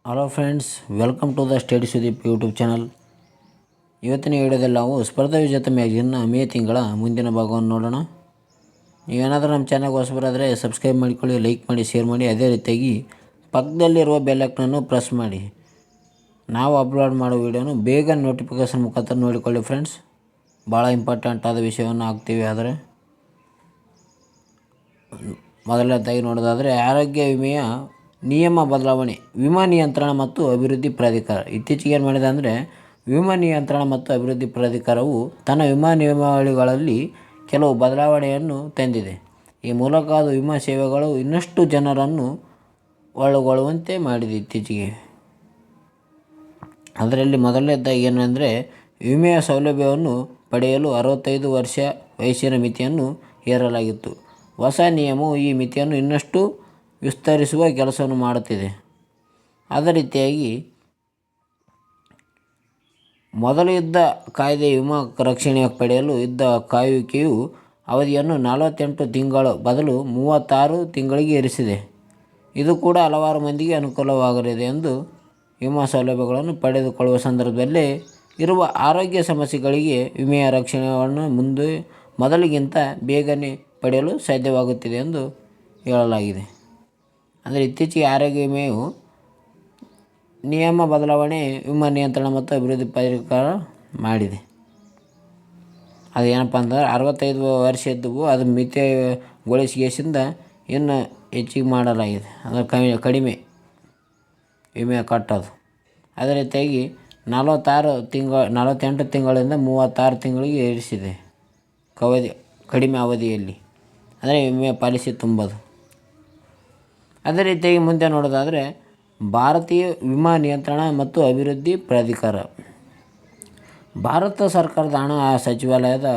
Hello friends, welcome to the study Sudeep YouTube channel. ಇವತ್ತಿನ ವಿಡಿಯೋದಲ್ಲಿ ನಾವು ಸ್ಪರ್ಧಾ ವಿಜೇತ ಮ್ಯಾಗಜಿನ್ನ ಮೇ ತಿಂಗಳ ಮುಂದಿನ ಭಾಗವನ್ನು ನೋಡೋಣ. ನೀವೇನಾದರೂ ನಮ್ಮ ಚಾನಲ್ಗೆ ಹೊಸಬರಾದರೆ ಸಬ್ಸ್ಕ್ರೈಬ್ ಮಾಡಿಕೊಳ್ಳಿ, ಲೈಕ್ ಮಾಡಿ, ಶೇರ್ ಮಾಡಿ. ಅದೇ ರೀತಿಯಾಗಿ ಪಕ್ಕದಲ್ಲಿರುವ ಬೆಲ್ಲೈಕನನ್ನು ಪ್ರೆಸ್ ಮಾಡಿ ನಾವು ಅಪ್ಲೋಡ್ ಮಾಡೋ ವಿಡಿಯೋನು ಬೇಗ ನೋಟಿಫಿಕೇಷನ್ ಮುಖಾಂತರ ನೋಡಿಕೊಳ್ಳಿ ಫ್ರೆಂಡ್ಸ್. ಭಾಳ ಇಂಪಾರ್ಟೆಂಟ್ ಆದ ವಿಷಯವನ್ನು ಹಾಕ್ತೀವಿ. ಆದರೆ ಮೊದಲನೇದಾಗಿ ನೋಡೋದಾದರೆ ಆರೋಗ್ಯ ವಿಮೆಯ ನಿಯಮ ಬದಲಾವಣೆ. ವಿಮಾ ನಿಯಂತ್ರಣ ಮತ್ತು ಅಭಿವೃದ್ಧಿ ಪ್ರಾಧಿಕಾರ ಇತ್ತೀಚೆಗೆ ಏನು ಮಾಡಿದೆ ಅಂದರೆ, ವಿಮಾ ನಿಯಂತ್ರಣ ಮತ್ತು ಅಭಿವೃದ್ಧಿ ಪ್ರಾಧಿಕಾರವು ತನ್ನ ವಿಮಾ ನಿಯಮಾವಳಿಗಳಲ್ಲಿ ಕೆಲವು ಬದಲಾವಣೆಯನ್ನು ತಂದಿದೆ. ಈ ಮೂಲಕ ಅದು ವಿಮಾ ಸೇವೆಗಳು ಇನ್ನಷ್ಟು ಜನರನ್ನು ಒಳಗೊಳ್ಳುವಂತೆ ಮಾಡಿದೆ. ಇತ್ತೀಚೆಗೆ ಅದರಲ್ಲಿ ಮೊದಲನೇದಾಗಿ ಏನಂದರೆ, ವಿಮೆಯ ಸೌಲಭ್ಯವನ್ನು ಪಡೆಯಲು 65 ವರ್ಷ ವಯಸ್ಸಿನ ಮಿತಿಯನ್ನು ಹೇರಲಾಗಿತ್ತು. ಹೊಸ ನಿಯಮವು ಈ ಮಿತಿಯನ್ನು ಇನ್ನಷ್ಟು ವಿಸ್ತರಿಸುವ ಕೆಲಸವನ್ನು ಮಾಡುತ್ತಿದೆ. ಅದೇ ರೀತಿಯಾಗಿ ಮೊದಲು ಇದ್ದ ಕಾಯ್ದೆ ವಿಮಾ ರಕ್ಷಣೆ ಪಡೆಯಲು ಇದ್ದ ಕಾಯುವಿಕೆಯು ಅವಧಿಯನ್ನು 48 ತಿಂಗಳ ಬದಲು 36 ತಿಂಗಳಿಗೆ ಏರಿಸಿದೆ. ಇದು ಕೂಡ ಹಲವಾರು ಮಂದಿಗೆ ಅನುಕೂಲವಾಗಲಿದೆ ಎಂದು ವಿಮಾ ಸೌಲಭ್ಯಗಳನ್ನು ಪಡೆದುಕೊಳ್ಳುವ ಸಂದರ್ಭದಲ್ಲಿ ಇರುವ ಆರೋಗ್ಯ ಸಮಸ್ಯೆಗಳಿಗೆ ವಿಮೆಯ ರಕ್ಷಣೆಯನ್ನು ಮೊದಲಿಗಿಂತ ಬೇಗನೆ ಪಡೆಯಲು ಸಾಧ್ಯವಾಗುತ್ತಿದೆ ಎಂದು ಹೇಳಲಾಗಿದೆ. ಅಂದರೆ ಇತ್ತೀಚೆಗೆ ಆರೋಗ್ಯ ವಿಮೆಯು ನಿಯಮ ಬದಲಾವಣೆ ವಿಮಾ ನಿಯಂತ್ರಣ ಮತ್ತು ಅಭಿವೃದ್ಧಿ ಪ್ರಾಧಿಕಾರ ಮಾಡಿದೆ. ಅದು ಏನಪ್ಪ ಅಂದ್ರೆ 65 ವರ್ಷ ಇದ್ದವು ಅದು ಮಿತಿಗೊಳಿಸಿಗೆಸಿಂದ ಇನ್ನು ಹೆಚ್ಚಿಗೆ ಮಾಡಲಾಗಿದೆ. ಅದು ಕಡಿಮೆ ವಿಮೆ ಕಟ್ಟೋದು. ಅದೇ ರೀತಿಯಾಗಿ 48 ತಿಂಗಳಿಂದ 36 ತಿಂಗಳಿಗೆ ಏರಿಸಿದೆ. ಕಡಿಮೆ ಅವಧಿಯಲ್ಲಿ ಅಂದರೆ ವಿಮೆ ಪಾಲಿಸಿ ತುಂಬೋದು. ಅದೇ ರೀತಿಯಾಗಿ ಮುಂದೆ ನೋಡೋದಾದರೆ ಭಾರತೀಯ ವಿಮಾ ನಿಯಂತ್ರಣ ಮತ್ತು ಅಭಿವೃದ್ಧಿ ಪ್ರಾಧಿಕಾರ. ಭಾರತ ಸರ್ಕಾರದ ಹಣ ಸಚಿವಾಲಯದ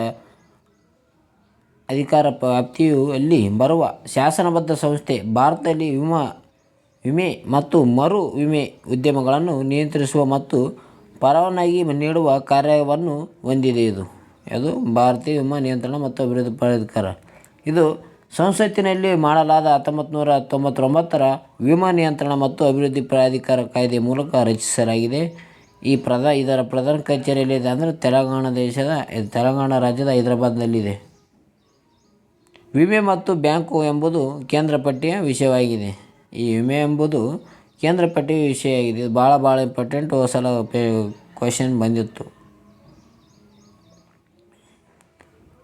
ಅಧಿಕಾರ ವ್ಯಾಪ್ತಿಯಲ್ಲಿ ಬರುವ ಶಾಸನಬದ್ಧ ಸಂಸ್ಥೆ. ಭಾರತದಲ್ಲಿ ವಿಮೆ ಮತ್ತು ಮರು ವಿಮೆ ಉದ್ಯಮಗಳನ್ನು ನಿಯಂತ್ರಿಸುವ ಮತ್ತು ಪರವಾನಗಿ ನೀಡುವ ಕಾರ್ಯವನ್ನು ಹೊಂದಿದೆ. ಇದು ಭಾರತೀಯ ವಿಮಾ ನಿಯಂತ್ರಣ ಮತ್ತು ಅಭಿವೃದ್ಧಿ ಪ್ರಾಧಿಕಾರ. ಇದು ಸಂಸತ್ತಿನಲ್ಲಿ ಮಾಡಲಾದ 1999ರ ವಿಮಾ ನಿಯಂತ್ರಣ ಮತ್ತು ಅಭಿವೃದ್ಧಿ ಪ್ರಾಧಿಕಾರ ಕಾಯ್ದೆ ಮೂಲಕ ರಚಿಸಲಾಗಿದೆ. ಇದರ ಪ್ರಧಾನ ಕಚೇರಿ ಎಲ್ಲಿದೆ ಅಂದರೆ ತೆಲಂಗಾಣ ರಾಜ್ಯದ ಹೈದರಾಬಾದ್ನಲ್ಲಿದೆ. ವಿಮೆ ಮತ್ತು ಬ್ಯಾಂಕು ಎಂಬುದು ಕೇಂದ್ರ ಪಟ್ಟಿಯ ವಿಷಯವಾಗಿದೆ. ಈ ವಿಮೆ ಎಂಬುದು ಕೇಂದ್ರ ಪಟ್ಟಿಯ ವಿಷಯವಾಗಿದೆ. ಇದು ಭಾಳ ಇಂಪಾರ್ಟೆಂಟ್. ಸಲ ಕ್ವೆಶನ್ ಬಂದಿತ್ತು.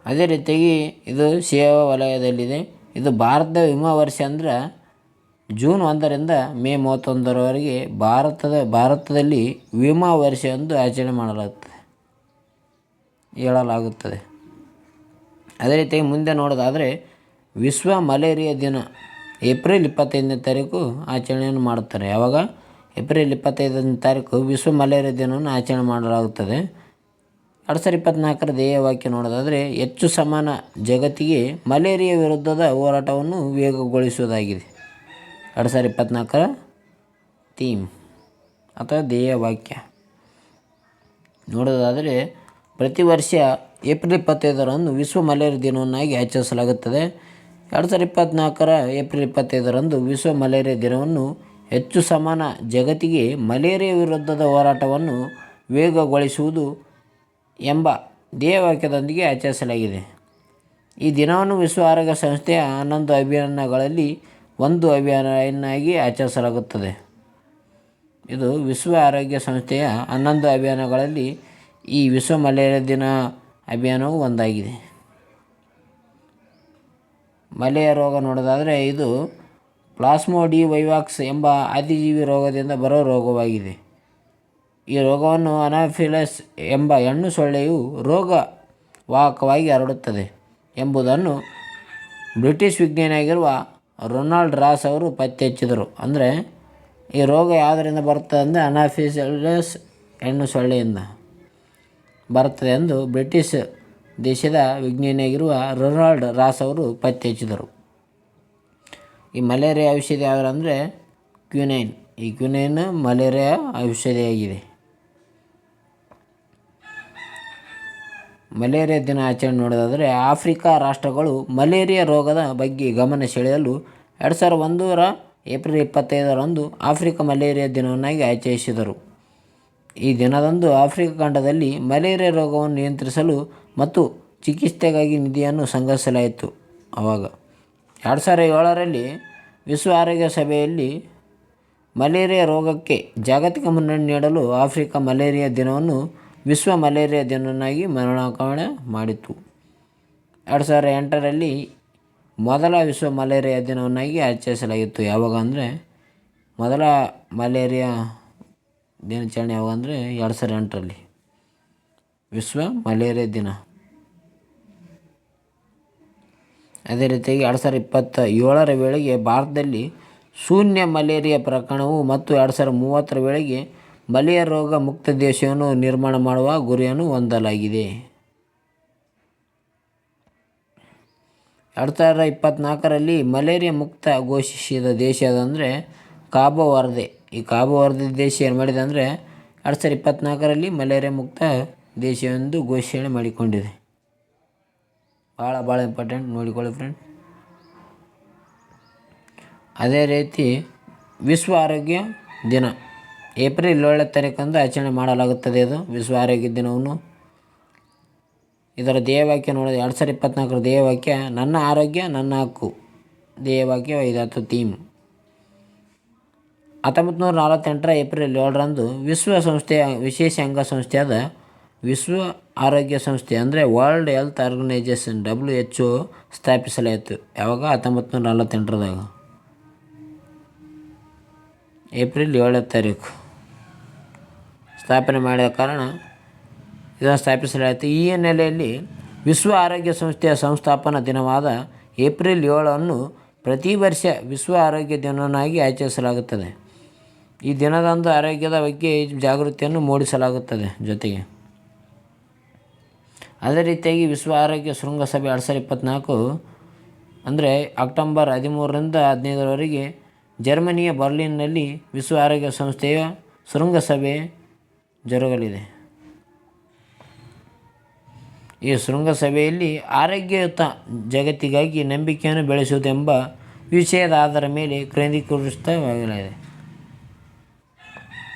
ಅದೇ ರೀತಿಯಾಗಿ ಇದು ಸೇವಾ ವಲಯದಲ್ಲಿದೆ. ಇದು ಭಾರತದ ವಿಮಾ ವರ್ಷ ಅಂದರೆ ಜೂನ್ 1ರಿಂದ ಮೇ 31ರವರೆಗೆ ಭಾರತದಲ್ಲಿ ವಿಮಾ ವರ್ಷ ಎಂದು ಆಚರಣೆ ಹೇಳಲಾಗುತ್ತದೆ. ಅದೇ ರೀತಿಯಾಗಿ ಮುಂದೆ ನೋಡೋದಾದರೆ ವಿಶ್ವ ಮಲೇರಿಯಾ ದಿನ ಏಪ್ರಿಲ್ 25ನೇ ತಾರೀಕು ಆಚರಣೆಯನ್ನು ಮಾಡುತ್ತಾರೆ. ಯಾವಾಗ? ಏಪ್ರಿಲ್ 25ನೇ ತಾರೀಕು ವಿಶ್ವ ಮಲೇರಿಯಾ ದಿನವನ್ನು ಆಚರಣೆ ಮಾಡಲಾಗುತ್ತದೆ. 2024ರ ಧ್ಯೇಯ ವಾಕ್ಯ ನೋಡೋದಾದರೆ ಹೆಚ್ಚು ಸಮಾನ ಜಗತ್ತಿಗೆ ಮಲೇರಿಯಾ ವಿರುದ್ಧದ ಹೋರಾಟವನ್ನು ವೇಗಗೊಳಿಸುವುದಾಗಿದೆ. 2024ರ ಥೀಮ್ ಅಥವಾ ಧ್ಯೇಯ ವಾಕ್ಯ ನೋಡೋದಾದರೆ ಪ್ರತಿ ವರ್ಷ ಏಪ್ರಿಲ್ 25ರಂದು ವಿಶ್ವ ಮಲೇರಿಯಾ ದಿನವನ್ನಾಗಿ ಆಚರಿಸಲಾಗುತ್ತದೆ. 2024ರ ಏಪ್ರಿಲ್ 25ರಂದು ವಿಶ್ವ ಮಲೇರಿಯಾ ದಿನವನ್ನು ಹೆಚ್ಚು ಸಮಾನ ಜಗತ್ತಿಗೆ ಮಲೇರಿಯಾ ವಿರುದ್ಧದ ಹೋರಾಟವನ್ನು ವೇಗಗೊಳಿಸುವುದು ಎಂಬ ಧ್ಯೇಯವಾಕ್ಯದೊಂದಿಗೆ ಆಚರಿಸಲಾಗಿದೆ. ಈ ದಿನವನ್ನು ವಿಶ್ವ ಆರೋಗ್ಯ ಸಂಸ್ಥೆಯ 11 ಅಭಿಯಾನಗಳಲ್ಲಿ ಒಂದು ಅಭಿಯಾನವಾಗಿ ಆಚರಿಸಲಾಗುತ್ತದೆ. ಇದು ವಿಶ್ವ ಆರೋಗ್ಯ ಸಂಸ್ಥೆಯ 11 ಅಭಿಯಾನಗಳಲ್ಲಿ ಈ ವಿಶ್ವ ಮಲೇರಿಯಾ ದಿನ ಅಭಿಯಾನವು ಒಂದಾಗಿದೆ. ಮಲೇರಿಯಾ ರೋಗ ನೋಡೋದಾದರೆ ಇದು ಪ್ಲಾಸ್ಮೋಡಿವೈವಾಕ್ಸ್ ಎಂಬ ಆದಿಜೀವಿ ರೋಗದಿಂದ ಬರುವ ರೋಗವಾಗಿದೆ. ಈ ರೋಗವನ್ನು ಅನಾಫಿಲಸ್ ಎಂಬ ಹೆಣ್ಣು ಸೊಳ್ಳೆಯು ರೋಗವಾಹಕವಾಗಿ ಹರಡುತ್ತದೆ ಎಂಬುದನ್ನು ಬ್ರಿಟಿಷ್ ವಿಜ್ಞಾನಿಯಾಗಿರುವ ರೊನಾಲ್ಡ್ ರಾಸ್ ಅವರು ಪತ್ತೆ ಹಚ್ಚಿದರು. ಅಂದರೆ ಈ ರೋಗ ಯಾವುದರಿಂದ ಬರ್ತದೆ ಅಂದರೆ ಅನಾಫಿಲಸ್ ಹೆಣ್ಣು ಸೊಳ್ಳೆಯಿಂದ ಬರ್ತದೆ ಎಂದು ಬ್ರಿಟಿಷ್ ದೇಶದ ವಿಜ್ಞಾನಿಯಾಗಿರುವ ರೊನಾಲ್ಡ್ ರಾಸ್ ಅವರು ಪತ್ತೆ ಹಚ್ಚಿದರು. ಈ ಮಲೇರಿಯಾ ಔಷಧಿ ಯಾವುದಂದರೆ ಕ್ವಿನೈನ್. ಈ ಕ್ವಿನೈನ್ ಮಲೇರಿಯಾ ಔಷಧಿಯಾಗಿದೆ. ಮಲೇರಿಯಾ ದಿನ ಆಚರಣೆ ನೋಡೋದಾದರೆ ಆಫ್ರಿಕಾ ರಾಷ್ಟ್ರಗಳು ಮಲೇರಿಯಾ ರೋಗದ ಬಗ್ಗೆ ಗಮನ ಸೆಳೆಯಲು 2001ರ ಏಪ್ರಿಲ್ 25ರಂದು ಆಫ್ರಿಕಾ ಮಲೇರಿಯಾ ದಿನವನ್ನಾಗಿ ಆಚರಿಸಿದರು. ಈ ದಿನದಂದು ಆಫ್ರಿಕಾ ಖಂಡದಲ್ಲಿ ಮಲೇರಿಯಾ ರೋಗವನ್ನು ನಿಯಂತ್ರಿಸಲು ಮತ್ತು ಚಿಕಿತ್ಸೆಗಾಗಿ ನಿಧಿಯನ್ನು ಸಂಗ್ರಹಿಸಲಾಯಿತು. ಆವಾಗ 2007ರಲ್ಲಿ ವಿಶ್ವ ಆರೋಗ್ಯ ಸಭೆಯಲ್ಲಿ ಮಲೇರಿಯಾ ರೋಗಕ್ಕೆ ಜಾಗತಿಕ ಮುನ್ನಡೆ ನೀಡಲು ಆಫ್ರಿಕಾ ಮಲೇರಿಯಾ ದಿನವನ್ನು ವಿಶ್ವ ಮಲೇರಿಯಾ ದಿನವನ್ನಾಗಿ ನಾಮಕರಣ ಮಾಡಿತು. 2008ರಲ್ಲಿ ಮೊದಲ ವಿಶ್ವ ಮಲೇರಿಯಾ ದಿನವನ್ನಾಗಿ ಆಚರಿಸಲಾಗಿತ್ತು. ಯಾವಾಗ ಅಂದರೆ ಮೊದಲ ಮಲೇರಿಯಾ ದಿನಾಚರಣೆ ಯಾವಾಗ ಅಂದರೆ 2008ರಲ್ಲಿ ವಿಶ್ವ ಮಲೇರಿಯಾ ದಿನ. ಅದೇ ರೀತಿಯಾಗಿ 2027ರ ವೇಳೆಗೆ ಭಾರತದಲ್ಲಿ ಶೂನ್ಯ ಮಲೇರಿಯಾ ಪ್ರಕರಣವು ಮತ್ತು 2030ರ ವೇಳೆಗೆ ಮಲೇರಿಯಾ ರೋಗ ಮುಕ್ತ ದೇಶವನ್ನು ನಿರ್ಮಾಣ ಮಾಡುವ ಗುರಿಯನ್ನು ಹೊಂದಲಾಗಿದೆ. 2024ರಲ್ಲಿ ಮಲೇರಿಯಾ ಮುಕ್ತ ಘೋಷಿಸಿದ ದೇಶ ಯಾವುದಂದರೆ ಕಾಬೋ ವರ್ದೆ. ಈ ಕಾಬೋ ವರ್ದೆ ದೇಶ ಏನು ಮಾಡಿದೆ ಅಂದರೆ 2024ರಲ್ಲಿ ಮಲೇರಿಯಾ ಮುಕ್ತ ದೇಶ ಎಂದು ಘೋಷಣೆ ಮಾಡಿಕೊಂಡಿದೆ. ಭಾಳ ಇಂಪಾರ್ಟೆಂಟ್, ನೋಡಿಕೊಳ್ಳಿ ಫ್ರೆಂಡ್. ಅದೇ ರೀತಿ ವಿಶ್ವ ಆರೋಗ್ಯ ದಿನ ಏಪ್ರಿಲ್ 7ನೇ ತಾರೀಕಂದು ಆಚರಣೆ ಮಾಡಲಾಗುತ್ತದೆ. ಇದು ವಿಶ್ವ ಆರೋಗ್ಯ ದಿನವನ್ನು. ಇದರ ಧ್ಯೇಯವಾಕ್ಯ ನೋಡಿದ್ರೆ 2024ರ ಧ್ಯೇಯವಾಕ್ಯ ನನ್ನ ಆರೋಗ್ಯ ನನ್ನ ಹಕ್ಕು. ಧ್ಯೇಯವಾಕ್ಯ ಇದಾಯ್ತು ಥೀಮ್. 1948ರ ಏಪ್ರಿಲ್ 7ರಂದು ವಿಶ್ವಸಂಸ್ಥೆಯ ವಿಶೇಷ ಅಂಗಸಂಸ್ಥೆಯಾದ ವಿಶ್ವ ಆರೋಗ್ಯ ಸಂಸ್ಥೆ ಅಂದರೆ ವರ್ಲ್ಡ್ ಹೆಲ್ತ್ ಆರ್ಗನೈಜೇಷನ್ WHO ಸ್ಥಾಪಿಸಲಾಯಿತು. ಯಾವಾಗ 1948ರದಾಗ ಏಪ್ರಿಲ್ 7ನೇ ತಾರೀಕು ಸ್ಥಾಪನೆ ಮಾಡಿದ ಕಾರಣ ಇದನ್ನು ಸ್ಥಾಪಿಸಲಾಯಿತು. ಈ ಹಿನ್ನೆಲೆಯಲ್ಲಿ ವಿಶ್ವ ಆರೋಗ್ಯ ಸಂಸ್ಥೆಯ ಸಂಸ್ಥಾಪನಾ ದಿನವಾದ ಏಪ್ರಿಲ್ 7ಅನ್ನು ಪ್ರತಿ ವರ್ಷ ವಿಶ್ವ ಆರೋಗ್ಯ ದಿನವನ್ನಾಗಿ ಆಚರಿಸಲಾಗುತ್ತದೆ. ಈ ದಿನದಂದು ಆರೋಗ್ಯದ ಬಗ್ಗೆ ಜಾಗೃತಿಯನ್ನು ಮೂಡಿಸಲಾಗುತ್ತದೆ. ಜೊತೆಗೆ ಅದೇ ರೀತಿಯಾಗಿ ವಿಶ್ವ ಆರೋಗ್ಯ ಶೃಂಗಸಭೆ 2024 ಅಂದರೆ ಅಕ್ಟೋಬರ್ 13ರಿಂದ 15ರವರೆಗೆ ಜರ್ಮನಿಯ ಬರ್ಲಿನ್ನಲ್ಲಿ ವಿಶ್ವ ಆರೋಗ್ಯ ಸಂಸ್ಥೆಯ ಶೃಂಗಸಭೆ ಜರುಗಲಿದೆ. ಈ ಶೃಂಗಸಭೆಯಲ್ಲಿ ಆರೋಗ್ಯಯುತ ಜಗತ್ತಿಗಾಗಿ ನಂಬಿಕೆಯನ್ನು ಬೆಳೆಸುವುದೆಂಬ ವಿಷಯದ ಆಧಾರದ ಮೇಲೆ ಕೇಂದ್ರೀಕರಿಸಲಾಗಿದೆ.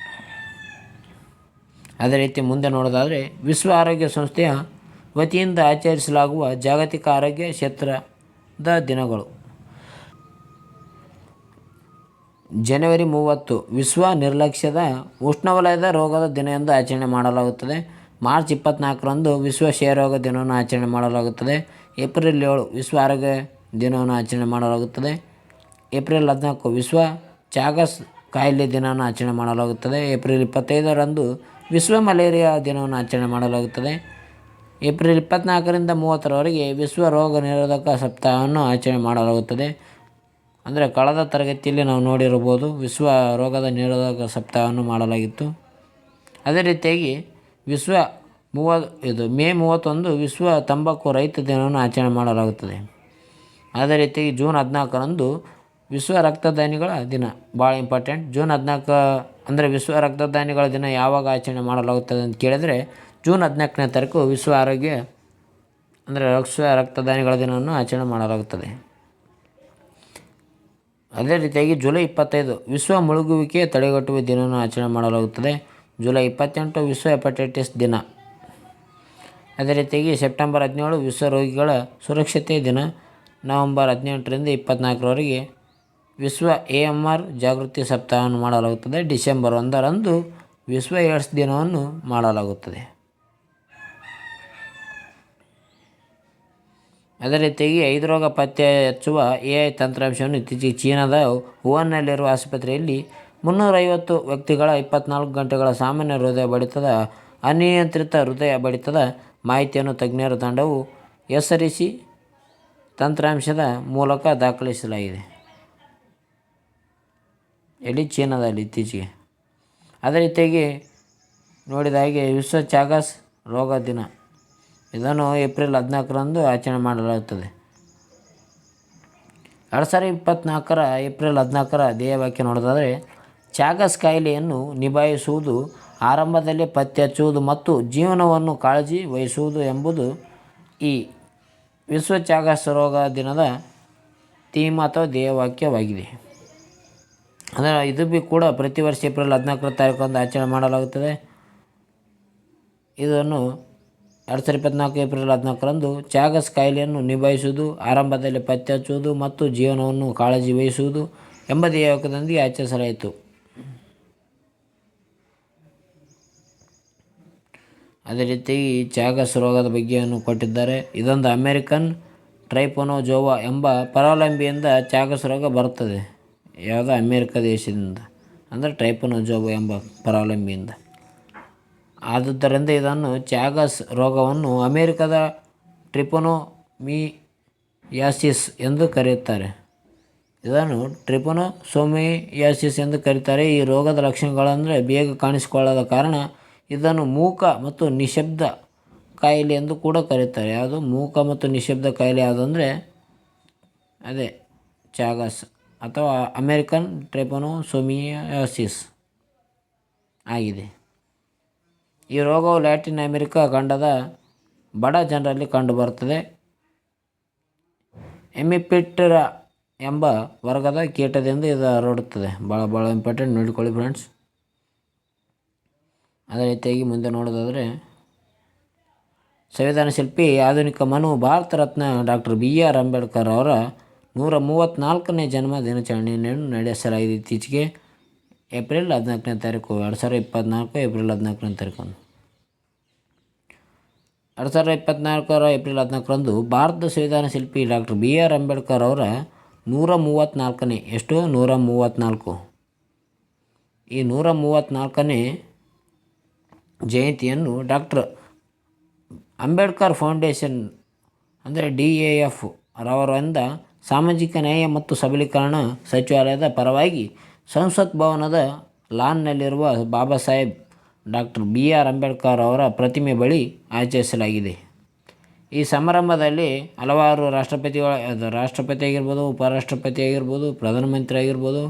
ಅದೇ ರೀತಿ ಮುಂದೆ ನೋಡೋದಾದರೆ ವಿಶ್ವ ಆರೋಗ್ಯ ಸಂಸ್ಥೆಯ ವತಿಯಿಂದ ಆಚರಿಸಲಾಗುವ ಜಾಗತಿಕ ಆರೋಗ್ಯ ಕ್ಷೇತ್ರದ ದಿನಗಳು. ಜನವರಿ 30 ವಿಶ್ವ ನಿರ್ಲಕ್ಷ್ಯದ ಉಷ್ಣವಲಯದ ರೋಗದ ದಿನ ಎಂದು ಆಚರಣೆ ಮಾಡಲಾಗುತ್ತದೆ. ಮಾರ್ಚ್ 24ರಂದು ವಿಶ್ವ ಕ್ಷಯರೋಗ ದಿನವನ್ನು ಆಚರಣೆ ಮಾಡಲಾಗುತ್ತದೆ. ಏಪ್ರಿಲ್ 7 ವಿಶ್ವ ಆರೋಗ್ಯ ದಿನವನ್ನು ಆಚರಣೆ ಮಾಡಲಾಗುತ್ತದೆ. ಏಪ್ರಿಲ್ 14 ವಿಶ್ವ ಚಾಗಸ್ ಕಾಯಿಲೆ ದಿನವನ್ನು ಆಚರಣೆ ಮಾಡಲಾಗುತ್ತದೆ. ಏಪ್ರಿಲ್ 25ರಂದು ವಿಶ್ವ ಮಲೇರಿಯಾ ದಿನವನ್ನು ಆಚರಣೆ ಮಾಡಲಾಗುತ್ತದೆ. ಏಪ್ರಿಲ್ 24ರಿಂದ 30ರವರೆಗೆ ವಿಶ್ವ ರೋಗ ನಿರೋಧಕ ಸಪ್ತಾಹವನ್ನು ಆಚರಣೆ ಮಾಡಲಾಗುತ್ತದೆ. ಅಂದರೆ ಕಳೆದ ತರಗತಿಯಲ್ಲಿ ನಾವು ನೋಡಿರ್ಬೋದು, ವಿಶ್ವ ರೋಗದ ನಿರೋಧಕ ಸಪ್ತಾಹವನ್ನು ಮಾಡಲಾಗಿತ್ತು. ಅದೇ ರೀತಿಯಾಗಿ ಮೇ 31 ವಿಶ್ವ ತಂಬಾಕು ರಹಿತ ದಿನವನ್ನು ಆಚರಣೆ ಮಾಡಲಾಗುತ್ತದೆ. ಅದೇ ರೀತಿಯಾಗಿ ಜೂನ್ 14ರಂದು ವಿಶ್ವ ರಕ್ತದಾನಿಗಳ ದಿನ. ಭಾಳ ಇಂಪಾರ್ಟೆಂಟ್. ಜೂನ್ 14 ಅಂದರೆ ವಿಶ್ವ ರಕ್ತದಾನಿಗಳ ದಿನ ಯಾವಾಗ ಆಚರಣೆ ಮಾಡಲಾಗುತ್ತದೆ ಅಂತ ಕೇಳಿದರೆ ಜೂನ್ 14ನೇ ತಾರೀಕು ವಿಶ್ವ ಆರೋಗ್ಯ ಅಂದರೆ ವಿಶ್ವ ರಕ್ತದಾನಿಗಳ ದಿನವನ್ನು ಆಚರಣೆ ಮಾಡಲಾಗುತ್ತದೆ. ಅದೇ ರೀತಿಯಾಗಿ ಜುಲೈ 25 ವಿಶ್ವ ಮುಳುಗುವಿಕೆ ತಡೆಗಟ್ಟುವ ದಿನವನ್ನು ಆಚರಣೆ ಮಾಡಲಾಗುತ್ತದೆ. ಜುಲೈ 28 ವಿಶ್ವ ಹೆಪಟೈಟಿಸ್ ದಿನ. ಅದೇ ರೀತಿಯಾಗಿ ಸೆಪ್ಟೆಂಬರ್ 17 ವಿಶ್ವ ರೋಗಿಗಳ ಸುರಕ್ಷತೆ ದಿನ. ನವೆಂಬರ್ 18ರಿಂದ 24ರವರೆಗೆ ವಿಶ್ವ AMR ಜಾಗೃತಿ ಸಪ್ತಾಹವನ್ನು ಮಾಡಲಾಗುತ್ತದೆ. ಡಿಸೆಂಬರ್ 1ರಂದು ವಿಶ್ವ ಏಡ್ಸ್ ದಿನವನ್ನು ಮಾಡಲಾಗುತ್ತದೆ. ಅದೇ ರೀತಿಯಾಗಿ 5 ರೋಗ ಪತ್ತೆ ಹಚ್ಚುವ AI ತಂತ್ರಾಂಶವನ್ನು ಇತ್ತೀಚೆಗೆ ಚೀನಾದ ವುಹಾನ್ನಲ್ಲಿರುವ ಆಸ್ಪತ್ರೆಯಲ್ಲಿ 350 ವ್ಯಕ್ತಿಗಳ 24 ಗಂಟೆಗಳ ಸಾಮಾನ್ಯ ಹೃದಯ ಬಡಿತದ ಅನಿಯಂತ್ರಿತ ಹೃದಯ ಬಡಿತದ ಮಾಹಿತಿಯನ್ನು ತಜ್ಞರ ತಂಡವು SRC ತಂತ್ರಾಂಶದ ಮೂಲಕ ದಾಖಲಿಸಲಾಗಿದೆ. ಎಲ್ಲಿ? ಚೀನಾದಲ್ಲಿ ಇತ್ತೀಚೆಗೆ. ಅದೇ ರೀತಿಯಾಗಿ ನೋಡಿದ ಹಾಗೆ ವಿಶ್ವ ಚಾಗಸ್ ರೋಗ ದಿನ. ಇದನ್ನು ಏಪ್ರಿಲ್ 14ರಂದು ಆಚರಣೆ ಮಾಡಲಾಗುತ್ತದೆ. 2024 ಏಪ್ರಿಲ್ 14 ಧ್ಯೇಯವಾಕ್ಯ ನೋಡೋದಾದರೆ ಚಾಗಸ್ ಕಾಯಿಲೆಯನ್ನು ನಿಭಾಯಿಸುವುದು, ಆರಂಭದಲ್ಲೇ ಪತ್ತೆ ಹಚ್ಚುವುದು ಮತ್ತು ಜೀವನವನ್ನು ಕಾಳಜಿ ವಹಿಸುವುದು ಎಂಬುದು ಈ ವಿಶ್ವ ಚಾಗಸ್ ರೋಗ ದಿನದ ಥೀಮ್ ಅಥವಾ ಧ್ಯೇಯವಾಕ್ಯವಾಗಿದೆ. ಅಂದರೆ ಇದು ಬಿ ಕೂಡ ಪ್ರತಿ ವರ್ಷ ಏಪ್ರಿಲ್ 14ರ ತಾರೀಕಂದು ಆಚರಣೆ ಮಾಡಲಾಗುತ್ತದೆ. ಇದನ್ನು 2024 ಏಪ್ರಿಲ್ 14ರಂದು ಚಾಗಸ್ ಕಾಯಿಲೆಯನ್ನು ನಿಭಾಯಿಸುವುದು, ಆರಂಭದಲ್ಲಿ ಪತ್ತೆ ಹಚ್ಚುವುದು ಮತ್ತು ಜೀವನವನ್ನು ಕಾಳಜಿ ವಹಿಸುವುದು ಎಂಬ ಧ್ಯೇಯವಾಕ್ಯದೊಂದಿಗೆ ಆಚರಿಸಲಾಯಿತು. ಅದೇ ರೀತಿಯಾಗಿ ಚಾಗಸ್ ರೋಗದ ಬಗ್ಗೆಯನ್ನು ಕೊಟ್ಟಿದ್ದಾರೆ. ಇದೊಂದು ಅಮೇರಿಕನ್ ಟ್ರೈಪನೋಜೋವಾ ಎಂಬ ಪರಾವಲಂಬಿಯಿಂದ ಚಾಗಸ್ ರೋಗ ಬರುತ್ತದೆ. ಯಾವುದೋ ಅಮೇರಿಕ ದೇಶದಿಂದ, ಅಂದರೆ ಟ್ರೈಪನೋಜೋವಾ ಎಂಬ ಪರಾವಲಂಬಿಯಿಂದ. ಆದುದರಿಂದ ಇದನ್ನು ಚಾಗಸ್ ರೋಗವನ್ನು ಅಮೇರಿಕದ ಟ್ರಿಪನೋಮಿಯಾಸಿಸ್ ಎಂದು ಕರೆಯುತ್ತಾರೆ. ಇದನ್ನು ಟ್ರಿಪನೋಸೋಮಿಯಾಸಿಸ್ ಎಂದು ಕರೆಯುತ್ತಾರೆ. ಈ ರೋಗದ ಲಕ್ಷಣಗಳೆಂದರೆ ಬೇಗ ಕಾಣಿಸಿಕೊಳ್ಳದ ಕಾರಣ ಇದನ್ನು ಮೂಕ ಮತ್ತು ನಿಶ್ಶಬ್ದ ಕಾಯಿಲೆ ಎಂದು ಕೂಡ ಕರೆಯುತ್ತಾರೆ. ಯಾವುದು ಮೂಕ ಮತ್ತು ನಿಶ್ಶಬ್ದ ಕಾಯಿಲೆ ಯಾವುದಂದರೆ ಅದೇ ಚಾಗಸ್ ಅಥವಾ ಅಮೇರಿಕನ್ ಟ್ರಿಪನೋಸೋಮಿಯಾಸಿಸ್ ಆಗಿದೆ. ಈ ರೋಗವು ಲ್ಯಾಟಿನ್ ಅಮೆರಿಕ ಖಂಡದ ಬಡ ಜನರಲ್ಲಿ ಕಂಡುಬರುತ್ತದೆ. ಎಮಿಪಿಟೆರಾ ಎಂಬ ವರ್ಗದ ಕೀಟದಿಂದ ಇದು ಹರಡುತ್ತದೆ. ಭಾಳ ಇಂಪಾರ್ಟೆಂಟ್, ನೋಡಿಕೊಳ್ಳಿ ಫ್ರೆಂಡ್ಸ್. ಅದೇ ರೀತಿಯಾಗಿ ಮುಂದೆ ನೋಡೋದಾದರೆ, ಸಂವಿಧಾನ ಶಿಲ್ಪಿ ಆಧುನಿಕ ಮನು ಭಾರತ ರತ್ನ ಡಾಕ್ಟರ್ BR ಅಂಬೇಡ್ಕರ್ ಅವರ 134ನೇ ಜನ್ಮ ದಿನಾಚರಣೆಯನ್ನು ನಡೆಸಲಾಗಿದೆ. ಇತ್ತೀಚೆಗೆ ಏಪ್ರಿಲ್ 14ನೇ ತಾರೀಕು 2024 ಏಪ್ರಿಲ್ 14ನೇ ತಾರೀಕು 2024 ಏಪ್ರಿಲ್ 14ರಂದು ಭಾರತದ ಸಂವಿಧಾನ ಶಿಲ್ಪಿ ಡಾಕ್ಟರ್ BR ಅಂಬೇಡ್ಕರ್ ಅವರ 134ನೇ 134 ಈ 134ನೇ ಜಯಂತಿಯನ್ನು ಡಾಕ್ಟರ್ ಅಂಬೇಡ್ಕರ್ ಫೌಂಡೇಶನ್ ಅಂದರೆ DAF ರವರಿಂದ ಸಾಮಾಜಿಕ ನ್ಯಾಯ ಮತ್ತು ಸಬಲೀಕರಣ ಸಚಿವಾಲಯದ ಪರವಾಗಿ ಸಂಸತ್ ಭವನದ ಲಾನ್ನಲ್ಲಿರುವ ಬಾಬಾ ಸಾಹೇಬ್ ಡಾಕ್ಟರ್ BR ಅಂಬೇಡ್ಕರ್ ಅವರ ಪ್ರತಿಮೆ ಬಳಿ ಆಚರಿಸಲಾಗಿದೆ. ಈ ಸಮಾರಂಭದಲ್ಲಿ ಹಲವಾರು ರಾಷ್ಟ್ರಪತಿ ಆಗಿರ್ಬೋದು, ಉಪರಾಷ್ಟ್ರಪತಿ ಆಗಿರ್ಬೋದು, ಪ್ರಧಾನಮಂತ್ರಿ ಆಗಿರ್ಬೋದು,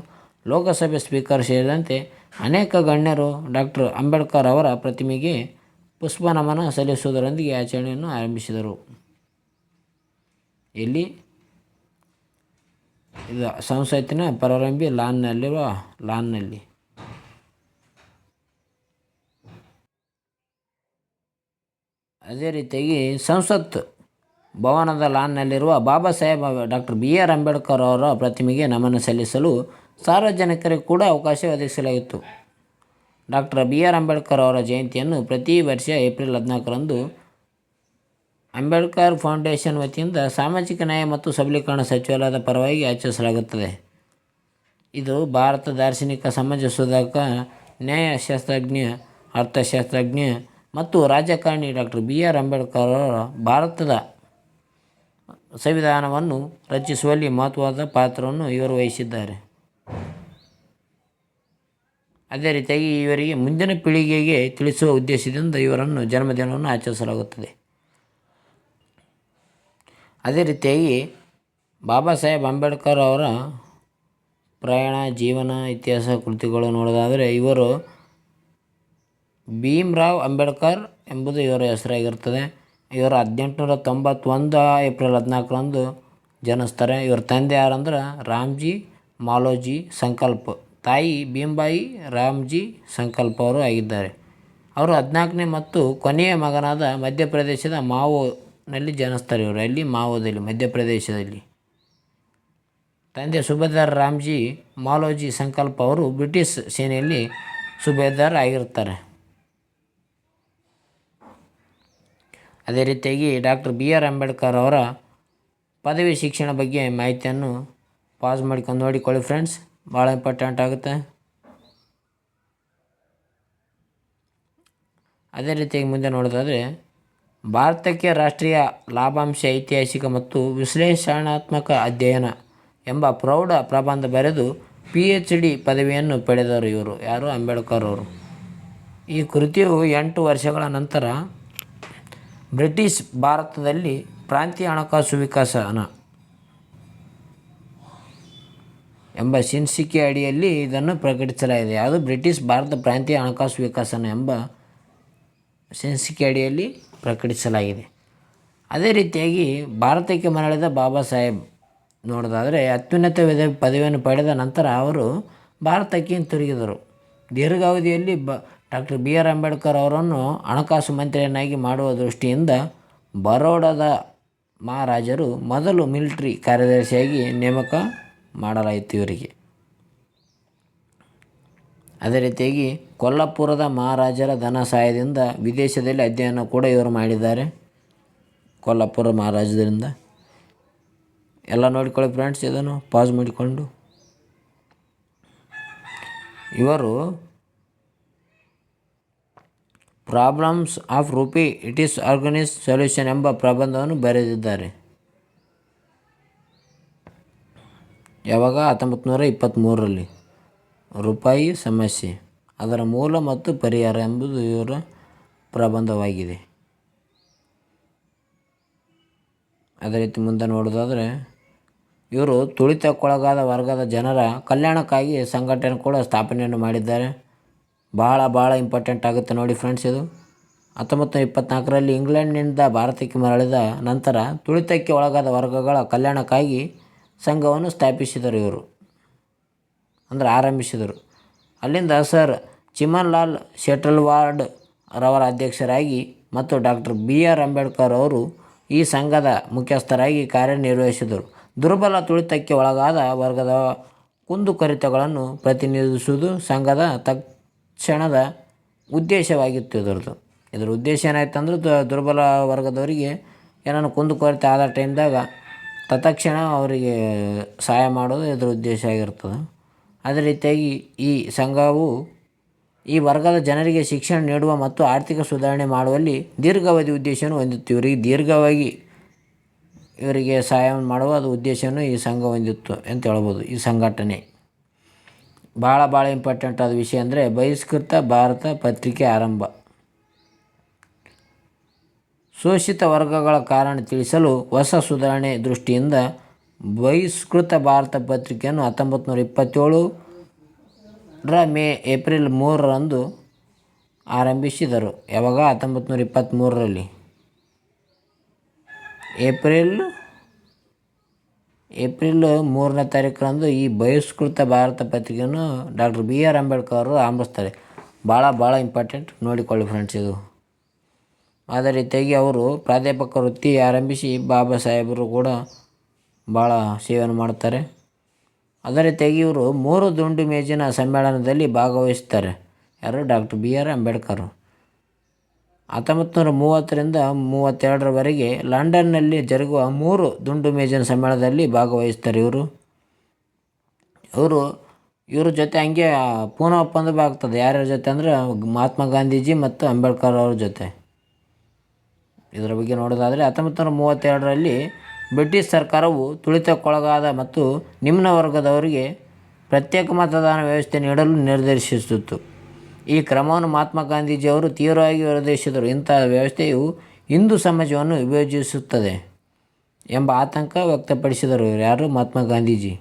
ಲೋಕಸಭೆ ಸ್ಪೀಕರ್ ಸೇರಿದಂತೆ ಅನೇಕ ಗಣ್ಯರು ಡಾಕ್ಟರ್ ಅಂಬೇಡ್ಕರ್ ಅವರ ಪ್ರತಿಮೆಗೆ ಪುಷ್ಪನಮನ ಸಲ್ಲಿಸುವುದರೊಂದಿಗೆ ಆಚರಣೆಯನ್ನು ಆರಂಭಿಸಿದರು. ಇಲ್ಲಿ ಇದು ಸಂಸತ್ತಿನ ಪರಾರಂಭಿ ಲಾನ್ನಲ್ಲಿ ಅದೇ ರೀತಿಯಾಗಿ ಸಂಸತ್ ಭವನದ ಲಾನ್ನಲ್ಲಿರುವ ಬಾಬಾ ಸಾಹೇಬ್ ಡಾಕ್ಟರ್ BR ಅಂಬೇಡ್ಕರ್ ಅವರ ಪ್ರತಿಮೆಗೆ ನಮನ ಸಲ್ಲಿಸಲು ಸಾರ್ವಜನಿಕರಿಗೆ ಕೂಡ ಅವಕಾಶ ಒದಗಿಸಲಾಗಿತ್ತು. ಡಾಕ್ಟರ್ BR ಅಂಬೇಡ್ಕರ್ ಅವರ ಜಯಂತಿಯನ್ನು ಪ್ರತಿ ವರ್ಷ ಏಪ್ರಿಲ್ 14ರಂದು ಅಂಬೇಡ್ಕರ್ ಫೌಂಡೇಶನ್ ವತಿಯಿಂದ ಸಾಮಾಜಿಕ ನ್ಯಾಯ ಮತ್ತು ಸಬಲೀಕರಣ ಸಚಿವಾಲಯದ ಪರವಾಗಿ ಆಚರಿಸಲಾಗುತ್ತದೆ. ಇದು ಭಾರತ ದಾರ್ಶನಿಕ, ಸಮಾಜ ಸುಧಾರಕ, ನ್ಯಾಯಶಾಸ್ತ್ರಜ್ಞ, ಅರ್ಥಶಾಸ್ತ್ರಜ್ಞ ಮತ್ತು ರಾಜಕಾರಣಿ ಡಾಕ್ಟರ್ BR ಅಂಬೇಡ್ಕರ್ ಅವರ ಭಾರತದ ಸಂವಿಧಾನವನ್ನು ರಚಿಸುವಲ್ಲಿ ಮಹತ್ವದ ಪಾತ್ರವನ್ನು ಇವರು ವಹಿಸಿದ್ದಾರೆ. ಅದೇ ರೀತಿಯಾಗಿ ಇವರಿಗೆ ಮುಂದಿನ ಪೀಳಿಗೆಗೆ ತಿಳಿಸುವ ಉದ್ದೇಶದಿಂದ ಇವರನ್ನು ಜನ್ಮದಿನವನ್ನು ಆಚರಿಸಲಾಗುತ್ತದೆ. ಅದೇ ರೀತಿಯಾಗಿ ಬಾಬಾ ಸಾಹೇಬ್ ಅಂಬೇಡ್ಕರ್ ಅವರ ಪ್ರಯಾಣ, ಜೀವನ, ಇತಿಹಾಸ ಕೃತಿಗಳು ನೋಡೋದಾದರೆ, ಇವರು ಭೀಮ್ರಾವ್ ಅಂಬೇಡ್ಕರ್ ಎಂಬುದು ಇವರ ಹೆಸರಾಗಿರ್ತದೆ. ಇವರು 1891 ಏಪ್ರಿಲ್ 14ರಂದು ಜನಿಸ್ತಾರೆ. ಇವರ ತಂದೆ ಯಾರಂದ್ರೆ ರಾಮ್ಜಿ ಮಾಲೋಜಿ ಸಂಕಲ್ಪ, ತಾಯಿ ಭೀಮ್ಬಾಯಿ ರಾಮ್ಜಿ ಸಂಕಲ್ಪ ಅವರು ಆಗಿದ್ದಾರೆ. ಅವರು 14ನೇ ಮತ್ತು ಕೊನೆಯ ಮಗನಾದ ಮಧ್ಯಪ್ರದೇಶದ ಮಾವೋನಲ್ಲಿ ಜನಿಸ್ತಾರೆ. ಇವರು ಅಲ್ಲಿ ಮಾವೋದಲ್ಲಿ, ಮಧ್ಯಪ್ರದೇಶದಲ್ಲಿ. ತಂದೆ ಸುಬೇದಾರ್ ರಾಮ್ಜಿ ಮಾಲೋಜಿ ಸಂಕಲ್ಪ ಅವರು ಬ್ರಿಟಿಷ್ ಸೇನೆಯಲ್ಲಿ ಸುಬೇದಾರ್ ಆಗಿರ್ತಾರೆ. ಅದೇ ರೀತಿಯಾಗಿ ಡಾಕ್ಟರ್ BR ಅಂಬೇಡ್ಕರ್ ಅವರ ಪದವಿ ಶಿಕ್ಷಣ ಬಗ್ಗೆ ಮಾಹಿತಿಯನ್ನು ಪಾಸ್ ಮಾಡ್ಕೊಂಡು ನೋಡಿಕೊಳ್ಳಿ ಫ್ರೆಂಡ್ಸ್, ಭಾಳ ಇಂಪಾರ್ಟೆಂಟ್ ಆಗುತ್ತೆ. ಅದೇ ರೀತಿಯಾಗಿ ಮುಂದೆ ನೋಡೋದಾದರೆ, ಭಾರತಕ್ಕೆ ರಾಷ್ಟ್ರೀಯ ಲಾಭಾಂಶ, ಐತಿಹಾಸಿಕ ಮತ್ತು ವಿಶ್ಲೇಷಣಾತ್ಮಕ ಅಧ್ಯಯನ ಎಂಬ ಪ್ರೌಢ ಪ್ರಬಂಧ ಬರೆದು PhD ಪದವಿಯನ್ನು ಪಡೆದವರು ಇವರು. ಯಾರು? ಅಂಬೇಡ್ಕರ್ ಅವರು. ಈ ಕೃತಿಯು 8 ವರ್ಷಗಳ ನಂತರ ಬ್ರಿಟಿಷ್ ಭಾರತದಲ್ಲಿ ಪ್ರಾಂತೀಯ ಹಣಕಾಸು ವಿಕಾಸನ ಎಂಬ ಶೀರ್ಷಿಕೆ ಅಡಿಯಲ್ಲಿ ಇದನ್ನು ಪ್ರಕಟಿಸಲಾಗಿದೆ. ಯಾವುದು? ಬ್ರಿಟಿಷ್ ಭಾರತ ಪ್ರಾಂತೀಯ ಹಣಕಾಸು ವಿಕಾಸನ ಎಂಬ ಶೀರ್ಷಿಕೆ ಅಡಿಯಲ್ಲಿ ಪ್ರಕಟಿಸಲಾಗಿದೆ. ಅದೇ ರೀತಿಯಾಗಿ ಭಾರತಕ್ಕೆ ಮರಳಿದ ಬಾಬಾ ಸಾಹೇಬ್ ನೋಡೋದಾದರೆ, ಅತ್ಯುನ್ನತ ಪದವಿಯನ್ನು ಪಡೆದ ನಂತರ ಅವರು ಭಾರತಕ್ಕೆ ಹಿಂತಿರುಗಿದರು. ದೀರ್ಘಾವಧಿಯಲ್ಲಿ ಡಾಕ್ಟರ್ ಬಿ ಆರ್ ಅಂಬೇಡ್ಕರ್ ಅವರನ್ನು ಹಣಕಾಸು ಮಂತ್ರಿಯನ್ನಾಗಿ ಮಾಡುವ ದೃಷ್ಟಿಯಿಂದ ಬರೋಡಾದ ಮಹಾರಾಜರು ಮೊದಲು ಮಿಲಿಟರಿ ಕಾರ್ಯದರ್ಶಿಯಾಗಿ ನೇಮಕ ಮಾಡಲಾಯಿತು ಇವರಿಗೆ. ಅದೇ ರೀತಿಯಾಗಿ ಕೊಲ್ಲಾಪುರದ ಮಹಾರಾಜರ ಧನ ಸಹಾಯದಿಂದ ವಿದೇಶದಲ್ಲಿ ಅಧ್ಯಯನ ಕೂಡ ಇವರು ಮಾಡಿದ್ದಾರೆ. ಕೊಲ್ಲಾಪುರ ಮಹಾರಾಜರಿಂದ ಎಲ್ಲ ನೋಡಿಕೊಳ್ಳಿ ಫ್ರೆಂಡ್ಸ್, ಇದನ್ನು ಪಾಸ್ ಮಾಡಿಕೊಂಡು. ಇವರು problems of rupee it is organise solution ಎಂಬ ಪ್ರಬಂಧವನ್ನು ಬರೆದಿದ್ದಾರೆ. ಯಾವಾಗ? 1923ರಲ್ಲಿ. ರೂಪಾಯಿ ಸಮಸ್ಯೆ, ಅದರ ಮೂಲ ಮತ್ತು ಪರಿಹಾರ ಎಂಬುದು ಇವರ ಪ್ರಬಂಧವಾಗಿದೆ. ಅದೇ ರೀತಿ ಮುಂದೆ ನೋಡೋದಾದರೆ, ಇವರು ತುಳಿತಕ್ಕೊಳಗಾದ ವರ್ಗದ ಜನರ ಕಲ್ಯಾಣಕ್ಕಾಗಿ ಸಂಘಟನೆ ಕೂಡ ಸ್ಥಾಪನೆಯನ್ನು ಮಾಡಿದ್ದಾರೆ. ಭಾಳ ಇಂಪಾರ್ಟೆಂಟ್ ಆಗುತ್ತೆ ನೋಡಿ ಫ್ರೆಂಡ್ಸ್ ಇದು. 1924ರಲ್ಲಿ ಇಂಗ್ಲೆಂಡ್ನಿಂದ ಭಾರತಕ್ಕೆ ಮರಳಿದ ನಂತರ ತುಳಿತಕ್ಕೆ ಒಳಗಾದ ವರ್ಗಗಳ ಕಲ್ಯಾಣಕ್ಕಾಗಿ ಸಂಘವನ್ನು ಸ್ಥಾಪಿಸಿದರು ಇವರು, ಅಂದರೆ ಆರಂಭಿಸಿದರು. ಅಲ್ಲಿಂದ ಸರ್ ಚಿಮನ್ ಲಾಲ್ ಶೆಟಲ್ವಾಡ್ ರವರ ಅಧ್ಯಕ್ಷರಾಗಿ ಮತ್ತು ಡಾಕ್ಟರ್ ಬಿ ಆರ್ ಅಂಬೇಡ್ಕರ್ ಅವರು ಈ ಸಂಘದ ಮುಖ್ಯಸ್ಥರಾಗಿ ಕಾರ್ಯನಿರ್ವಹಿಸಿದರು. ದುರ್ಬಲ ತುಳಿತಕ್ಕೆ ಒಳಗಾದ ವರ್ಗದ ಕುಂದುಕೊರತೆಗಳನ್ನು ಪ್ರತಿನಿಧಿಸುವುದು ಸಂಘದ ತಕ್ಷಣದ ಉದ್ದೇಶವಾಗಿತ್ತು ಇದರದ್ದು. ಇದರ ಉದ್ದೇಶ ಏನಾಯ್ತು ಅಂದರೆ ದುರ್ಬಲ ವರ್ಗದವರಿಗೆ ಏನಾದ್ರು ಕುಂದುಕೊರತೆ ಆದ ಟೈಮ್ದಾಗ ತತ್ಕ್ಷಣ ಅವರಿಗೆ ಸಹಾಯ ಮಾಡೋದು ಇದರ ಉದ್ದೇಶ ಆಗಿರ್ತದೆ. ಅದೇ ರೀತಿಯಾಗಿ ಈ ಸಂಘವು ಈ ವರ್ಗದ ಜನರಿಗೆ ಶಿಕ್ಷಣ ನೀಡುವ ಮತ್ತು ಆರ್ಥಿಕ ಸುಧಾರಣೆ ಮಾಡುವಲ್ಲಿ ದೀರ್ಘಾವಧಿ ಉದ್ದೇಶವನ್ನು ಹೊಂದಿತ್ತು. ಇವರಿಗೆ ಸಹಾಯ ಮಾಡುವ ಅದು ಉದ್ದೇಶವನ್ನು ಈ ಸಂಘ ಹೊಂದಿತ್ತು ಅಂತ ಹೇಳ್ಬೋದು. ಈ ಸಂಘಟನೆ ಭಾಳ ಇಂಪಾರ್ಟೆಂಟ್ ಆದ ವಿಷಯ ಅಂದರೆ ಬಹಿಷ್ಕೃತ ಭಾರತ ಪತ್ರಿಕೆ ಆರಂಭ. ಶೋಷಿತ ವರ್ಗಗಳ ಕಾರಣ ತಿಳಿಸಲು ಹೊಸ ಸುಧಾರಣೆ ದೃಷ್ಟಿಯಿಂದ ಬಹಿಷ್ಕೃತ ಭಾರತ ಪತ್ರಿಕೆಯನ್ನು 1927 ಏಪ್ರಿಲ್ 3ರಂದು ಆರಂಭಿಸಿದರು. ಯಾವಾಗ? 1923ರಲ್ಲಿ ಏಪ್ರಿಲ್ 3ನೇ ತಾರೀಕರಂದು ಈ ಬಹಿಷ್ಕೃತ ಭಾರತ ಪತ್ರಿಕೆಯನ್ನು ಡಾಕ್ಟರ್ ಬಿ ಆರ್ ಅಂಬೇಡ್ಕರ್ ಅವರು ಆರಂಭಿಸ್ತಾರೆ. ಭಾಳ ಇಂಪಾರ್ಟೆಂಟ್, ನೋಡಿಕೊಳ್ಳಿ ಫ್ರೆಂಡ್ಸ್ ಇದು. ಅದೇ ರೀತಿಯಾಗಿ ಅವರು ಪ್ರಾಧ್ಯಾಪಕ ವೃತ್ತಿ ಆರಂಭಿಸಿ ಬಾಬಾ ಸಾಹೇಬರು ಕೂಡ ಭಾಳ ಸೇವೆಯನ್ನು ಮಾಡ್ತಾರೆ. ಅದೇ ರೀತಿಯಾಗಿ ಇವರು 3 ದುಂಡು ಮೇಜಿನ ಸಮ್ಮೇಳನದಲ್ಲಿ ಭಾಗವಹಿಸ್ತಾರೆ. ಯಾರು? Doctor B R Ambedkar. 1930ರಿಂದ 32ರವರೆಗೆ ಲಂಡನ್ನಲ್ಲಿ ಜರುಗುವ 3 ದುಂಡು ಮೇಜಿನ ಸಮ್ಮೇಳನದಲ್ಲಿ ಭಾಗವಹಿಸ್ತಾರೆ ಇವ್ರ ಜೊತೆ ಹಂಗೆ ಪೂನಾ ಒಪ್ಪಂದ ಆಗ್ತದೆ. ಯಾರ್ಯಾರ ಜೊತೆ ಅಂದರೆ ಮಹಾತ್ಮ ಗಾಂಧೀಜಿ ಮತ್ತು ಅಂಬೇಡ್ಕರ್ ಅವ್ರ ಜೊತೆ. ಇದರ ಬಗ್ಗೆ ನೋಡೋದಾದರೆ 1932ರಲ್ಲಿ ಬ್ರಿಟಿಷ್ ಸರ್ಕಾರವು ತುಳಿತಕ್ಕೊಳಗಾದ ಮತ್ತು ನಿಮ್ನ ವರ್ಗದವರಿಗೆ ಪ್ರತ್ಯೇಕ ಮತದಾನ ವ್ಯವಸ್ಥೆ ನೀಡಲು ನಿರ್ಧರಿಸಿತು. ಈ ಕ್ರಮವನ್ನು ಮಹಾತ್ಮ ಗಾಂಧೀಜಿಯವರು ತೀವ್ರವಾಗಿ ವಿರೋಧಿಸಿದರು. ಇಂತಹ ವ್ಯವಸ್ಥೆಯು ಹಿಂದೂ ಸಮಾಜವನ್ನು ವಿಭಜಿಸುತ್ತದೆ ಎಂಬ ಆತಂಕ ವ್ಯಕ್ತಪಡಿಸಿದರು. ಯಾರು? ಮಹಾತ್ಮ ಗಾಂಧೀಜಿ.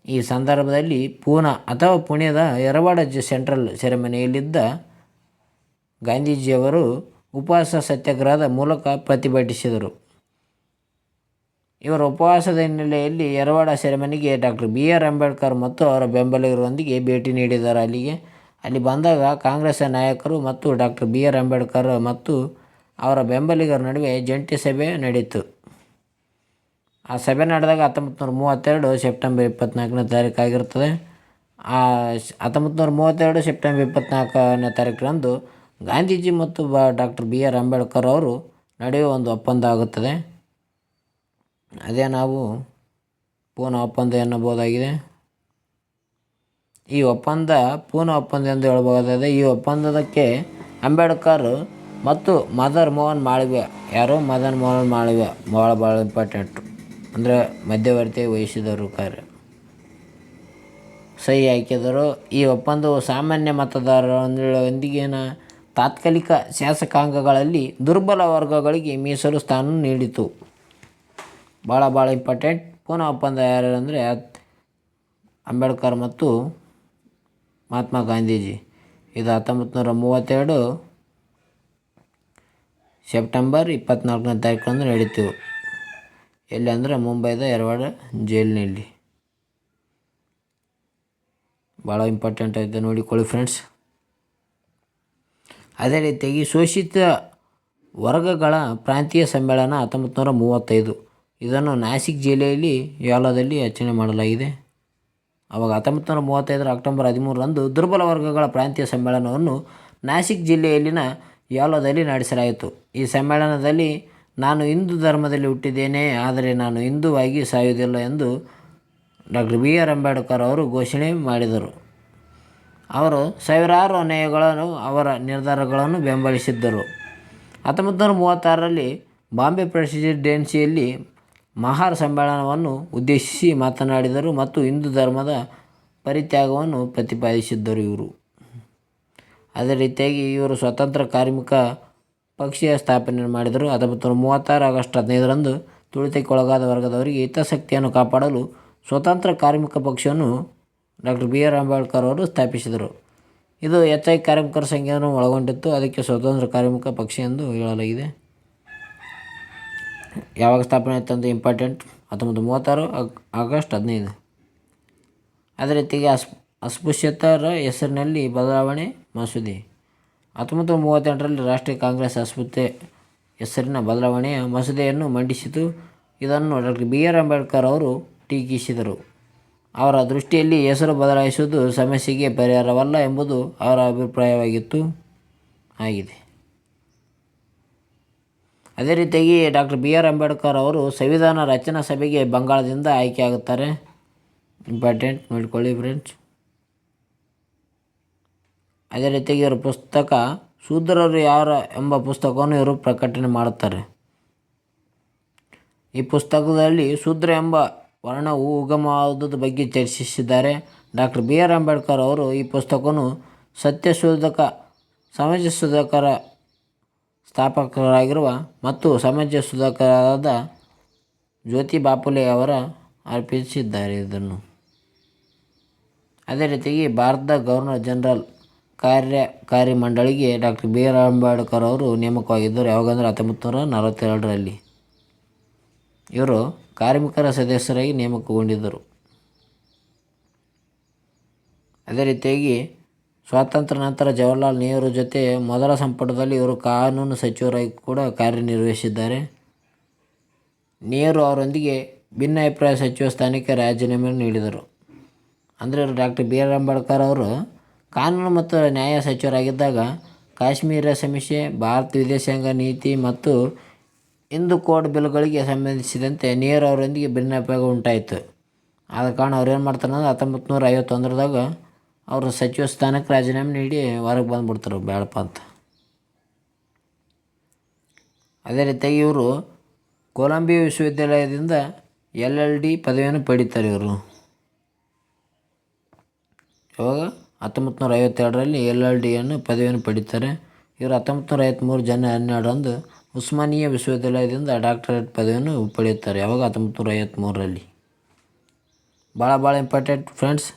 ಈ ಸಂದರ್ಭದಲ್ಲಿ ಪೂನಾ ಅಥವಾ ಪುಣೆದ ಯರವಾಡ ಸೆಂಟ್ರಲ್ ಸೆರೆಮನೆಯಲ್ಲಿದ್ದ ಗಾಂಧೀಜಿಯವರು ಉಪವಾಸ ಸತ್ಯಾಗ್ರಹದ ಮೂಲಕ ಪ್ರತಿಭಟಿಸಿದರು. ಇವರ ಉಪವಾಸದ ಹಿನ್ನೆಲೆಯಲ್ಲಿ ಯರವಾಡ ಸೆರೆಮನೆಗೆ ಡಾಕ್ಟರ್ ಬಿ ಆರ್ ಅಂಬೇಡ್ಕರ್ ಮತ್ತು ಅವರ ಬೆಂಬಲಿಗರೊಂದಿಗೆ ಭೇಟಿ ನೀಡಿದ್ದಾರೆ. ಅಲ್ಲಿ ಬಂದಾಗ ಕಾಂಗ್ರೆಸ್ ನಾಯಕರು ಮತ್ತು ಡಾಕ್ಟರ್ ಬಿ ಆರ್ ಅಂಬೇಡ್ಕರ್ ಮತ್ತು ಅವರ ಬೆಂಬಲಿಗರ ನಡುವೆ ಜಂಟಿ ಸಭೆ ನಡೆಯಿತು. ಆ ಸಭೆ ನಡೆದಾಗ 1932 ಸೆಪ್ಟೆಂಬರ್ 24ನೇ ತಾರೀಕು ಆಗಿರ್ತದೆ. 1932 ಸೆಪ್ಟೆಂಬರ್ 24ನೇ ತಾರೀಕರಂದು ಗಾಂಧೀಜಿ ಮತ್ತು ಡಾಕ್ಟರ್ ಬಿ ಆರ್ ಅಂಬೇಡ್ಕರ್ ಅವರು ನಡೆಯುವ ಒಂದು ಒಪ್ಪಂದ ಆಗುತ್ತದೆ. ಅದೇ ನಾವು ಪೂನಾ ಒಪ್ಪಂದ ಎನ್ನಬಹುದಾಗಿದೆ. ಈ ಒಪ್ಪಂದ ಪೂನಾ ಒಪ್ಪಂದ ಎಂದು ಹೇಳಬಹುದಾಗಿದೆ. ಈ ಒಪ್ಪಂದಕ್ಕೆ ಅಂಬೇಡ್ಕರ್ ಮತ್ತು ಮದನ್ ಮೋಹನ್ ಮಾಳವೀಯ, ಯಾರು? ಮದನ್ ಮೋಹನ್ ಮಾಳವೀಯ ಭಾಳ ಇಂಪಾರ್ಟೆಂಟು, ಅಂದರೆ ಮಧ್ಯವರ್ತಿ ವಹಿಸಿದರು ಕಾರ್ಯ ಸಹಿ ಹಾಕಿದರು. ಈ ಒಪ್ಪಂದವು ಸಾಮಾನ್ಯ ಮತದಾರರೊಂದಿಗಿನ ತಾತ್ಕಾಲಿಕ ಶಾಸಕಾಂಗಗಳಲ್ಲಿ ದುರ್ಬಲ ವರ್ಗಗಳಿಗೆ ಮೀಸಲು ಸ್ಥಾನ ನೀಡಿತು. ಭಾಳ ಇಂಪಾರ್ಟೆಂಟ್. ಪೂನಾ ಒಪ್ಪಂದ ಯಾರು ಅಂದರೆ ಅಂಬೇಡ್ಕರ್ ಮತ್ತು ಮಹಾತ್ಮ ಗಾಂಧೀಜಿ. ಇದು 1932 ಸೆಪ್ಟೆಂಬರ್ 24ನೇ ತಾರೀಕರಂದು ನಡೀತು. ಎಲ್ಲಿ ಅಂದರೆ ಮುಂಬೈದ ಯರವಾಡ ಜೈಲಿನಲ್ಲಿ. ಭಾಳ ಇಂಪಾರ್ಟೆಂಟ್ ಐತೆ ನೋಡಿಕೊಳ್ಳಿ ಫ್ರೆಂಡ್ಸ್. ಅದೇ ರೀತಿಯಾಗಿ ಶೋಷಿತ ವರ್ಗಗಳ ಪ್ರಾಂತೀಯ ಸಮ್ಮೇಳನ 1935 ಇದನ್ನು ನಾಸಿಕ್ ಜಿಲ್ಲೆಯಲ್ಲಿ ಯಾಲದಲ್ಲಿ ಆಚರಣೆ ಮಾಡಲಾಗಿದೆ. ಆವಾಗ 1935 ಅಕ್ಟೋಬರ್ 13ರಂದು ದುರ್ಬಲ ವರ್ಗಗಳ ಪ್ರಾಂತೀಯ ಸಮ್ಮೇಳನವನ್ನು ನಾಸಿಕ್ ಜಿಲ್ಲೆಯಲ್ಲಿನ ಯಾಲದಲ್ಲಿ ನಡೆಸಲಾಯಿತು. ಈ ಸಮ್ಮೇಳನದಲ್ಲಿ ನಾನು ಹಿಂದೂ ಧರ್ಮದಲ್ಲಿ ಹುಟ್ಟಿದ್ದೇನೆ, ಆದರೆ ನಾನು ಹಿಂದೂವಾಗಿ ಸಾಯುವುದಿಲ್ಲ ಎಂದು ಡಾಕ್ಟರ್ BR ಅಂಬೇಡ್ಕರ್ ಅವರು ಘೋಷಣೆ ಮಾಡಿದರು. ಅವರು ಸಾವಿರಾರು ಅನುಯಾಯಿಗಳು ಅವರ ನಿರ್ಧಾರಗಳನ್ನು ಬೆಂಬಲಿಸಿದ್ದರು. 1936ರಲ್ಲಿ ಬಾಂಬೆ ಪ್ರೆಸಿಡೆನ್ಸಿಯಲ್ಲಿ ಮಹಾರ್ ಸಮ್ಮೇಳನವನ್ನು ಉದ್ದೇಶಿಸಿ ಮಾತನಾಡಿದರು ಮತ್ತು ಹಿಂದೂ ಧರ್ಮದ ಪರಿತ್ಯಾಗವನ್ನು ಪ್ರತಿಪಾದಿಸಿದ್ದರು ಇವರು. ಅದೇ ರೀತಿಯಾಗಿ ಇವರು ಸ್ವತಂತ್ರ ಕಾರ್ಮಿಕ ಪಕ್ಷ ಸ್ಥಾಪನೆ ಮಾಡಿದರು. 1936 ಆಗಸ್ಟ್ 15ರಂದು ತುಳಿತಕ್ಕೊಳಗಾದ ವರ್ಗದವರಿಗೆ ಹಿತಾಸಕ್ತಿಯನ್ನು ಕಾಪಾಡಲು ಸ್ವತಂತ್ರ ಕಾರ್ಮಿಕ ಪಕ್ಷವನ್ನು ಡಾಕ್ಟರ್ BR ಅಂಬೇಡ್ಕರ್ ಅವರು ಸ್ಥಾಪಿಸಿದರು. ಇದು ಹೆಚ್ಚಾಗಿ ಕಾರ್ಮಿಕರ ಸಂಖ್ಯೆಯನ್ನು ಒಳಗೊಂಡಿತ್ತು. ಅದಕ್ಕೆ ಸ್ವತಂತ್ರ ಕಾರ್ಮಿಕ ಪಕ್ಷ ಎಂದು ಹೇಳಲಾಗಿದೆ. ಯಾವಾಗ ಸ್ಥಾಪನೆ ಆಯಿತು ಅಂತ ಇಂಪಾರ್ಟೆಂಟ್, 1936 ಆಗಸ್ಟ್ 15. ಅದೇ ರೀತಿಯಾಗಿ ಅಸ್ಪೃಶ್ಯತರ ಹೆಸರಿನಲ್ಲಿ ಬದಲಾವಣೆ ಮಸೂದೆ 1938ರಲ್ಲಿ ರಾಷ್ಟ್ರೀಯ ಕಾಂಗ್ರೆಸ್ ಅಸ್ಪೃಶ್ಯತೆ ಹೆಸರಿನ ಬದಲಾವಣೆಯ ಮಸೂದೆಯನ್ನು ಮಂಡಿಸಿತು. ಇದನ್ನು ಡಾಕ್ಟರ್ BR ಅಂಬೇಡ್ಕರ್ ಅವರು ಟೀಕಿಸಿದರು. ಅವರ ದೃಷ್ಟಿಯಲ್ಲಿ ಹೆಸರು ಬದಲಾಯಿಸುವುದು ಸಮಸ್ಯೆಗೆ ಪರಿಹಾರವಲ್ಲ ಎಂಬುದು ಅವರ ಅಭಿಪ್ರಾಯವಾಗಿತ್ತು ಆಗಿದೆ. ಅದೇ ರೀತಿಯಾಗಿ ಡಾಕ್ಟರ್ BR ಅಂಬೇಡ್ಕರ್ ಅವರು ಸಂವಿಧಾನ ರಚನಾ ಸಭೆಗೆ ಬಂಗಾಳದಿಂದ ಆಯ್ಕೆಯಾಗುತ್ತಾರೆ. ಇಂಪಾರ್ಟೆಂಟ್ ನೋಡಿಕೊಳ್ಳಿ ಫ್ರೆಂಡ್ಸ್. ಅದೇ ರೀತಿಯಾಗಿ ಇವರ ಪುಸ್ತಕ ಶೂದ್ರರು ಯಾರು ಎಂಬ ಪುಸ್ತಕವನ್ನು ಇವರು ಪ್ರಕಟಣೆ ಮಾಡುತ್ತಾರೆ. ಈ ಪುಸ್ತಕದಲ್ಲಿ ಶೂದ್ರ ಎಂಬ ವರ್ಣವು ಉಗಮವಾದುದರ ಬಗ್ಗೆ ಚರ್ಚಿಸಿದ್ದಾರೆ. ಡಾಕ್ಟರ್ BR ಅಂಬೇಡ್ಕರ್ ಅವರು ಈ ಪುಸ್ತಕವನ್ನು ಸತ್ಯಶೋಧಕ ಸಮಾಜ ಸುಧಾರಕರ ಸ್ಥಾಪಕರಾಗಿರುವ ಮತ್ತು ಸಮಾಜ ಸುಧಾರಕರಾದ ಜ್ಯೋತಿಬಾ ಫುಲೆ ಅವರ ಅರ್ಪಿಸಿದ್ದಾರೆ ಇದನ್ನು. ಅದೇ ರೀತಿಯಾಗಿ ಭಾರತದ ಗವರ್ನರ್ ಜನರಲ್ ಕಾರ್ಯಕಾರಿ ಮಂಡಳಿಗೆ ಡಾಕ್ಟರ್ BR ಅಂಬೇಡ್ಕರ್ ಅವರು ನೇಮಕವಾಗಿದ್ದರು. ಯಾವಾಗಂದರೆ 1942ರಲ್ಲಿ ಇವರು ಕಾರ್ಮಿಕರ ಸದಸ್ಯರಾಗಿ ನೇಮಕಗೊಂಡಿದ್ದರು. ಅದೇ ರೀತಿಯಾಗಿ ಸ್ವಾತಂತ್ರ್ಯ ನಂತರ ಜವಾಹರ್ಲಾಲ್ ನೆಹರು ಜೊತೆ ಮೊದಲ ಸಂಪುಟದಲ್ಲಿ ಇವರು ಕಾನೂನು ಸಚಿವರಾಗಿ ಕೂಡ ಕಾರ್ಯನಿರ್ವಹಿಸಿದ್ದಾರೆ. ನೆಹರು ಅವರೊಂದಿಗೆ ಭಿನ್ನಾಭಿಪ್ರಾಯ ಸಚಿವ ಸ್ಥಾನಕ್ಕೆ ರಾಜೀನಾಮೆಯನ್ನು ನೀಡಿದರು. ಅಂದರೆ ಡಾಕ್ಟರ್ BR ಅಂಬೇಡ್ಕರ್ ಅವರು ಕಾನೂನು ಮತ್ತು ನ್ಯಾಯ ಸಚಿವರಾಗಿದ್ದಾಗ ಕಾಶ್ಮೀರ ಸಮಸ್ಯೆ, ಭಾರತ ವಿದೇಶಾಂಗ ನೀತಿ ಮತ್ತು ಹಿಂದೂ ಕೋಡ್ ಬಿಲ್ಗಳಿಗೆ ಸಂಬಂಧಿಸಿದಂತೆ ನೆಹರು ಅವರೊಂದಿಗೆ ಭಿನ್ನಾಭಿಪ್ರಾಯ ಉಂಟಾಯಿತು. ಆದ ಕಾರಣ ಅವ್ರು ಏನು ಮಾಡ್ತಾರೆ ಅಂದರೆ 1951ದಾಗ ಅವರು ಸಚಿವ ಸ್ಥಾನಕ್ಕೆ ರಾಜೀನಾಮೆ ನೀಡಿ ಹೊರಗೆ ಬಂದುಬಿಡ್ತಾರೆ ಬೇಡಪ್ಪ ಅಂತ. ಅದೇ ರೀತಿಯಾಗಿ ಇವರು ಕೊಲಂಬಿಯಾ ವಿಶ್ವವಿದ್ಯಾಲಯದಿಂದ LLD ಪದವಿಯನ್ನು ಪಡೀತಾರೆ. ಇವರು ಇವಾಗ 1952ರಲ್ಲಿ LLDಯನ್ನು ಪದವಿಯನ್ನು ಪಡೀತಾರೆ. ಇವರು 1953 ಜನವರಿ 12ರಂದು ಉಸ್ಮಾನಿಯಾ ವಿಶ್ವವಿದ್ಯಾಲಯದಿಂದ ಡಾಕ್ಟರೇಟ್ ಪದವಿಯನ್ನು ಪಡೆಯುತ್ತಾರೆ. ಯಾವಾಗ 1953ರಲ್ಲಿ. ಭಾಳ ಇಂಪಾರ್ಟೆಂಟ್ ಫ್ರೆಂಡ್ಸ್.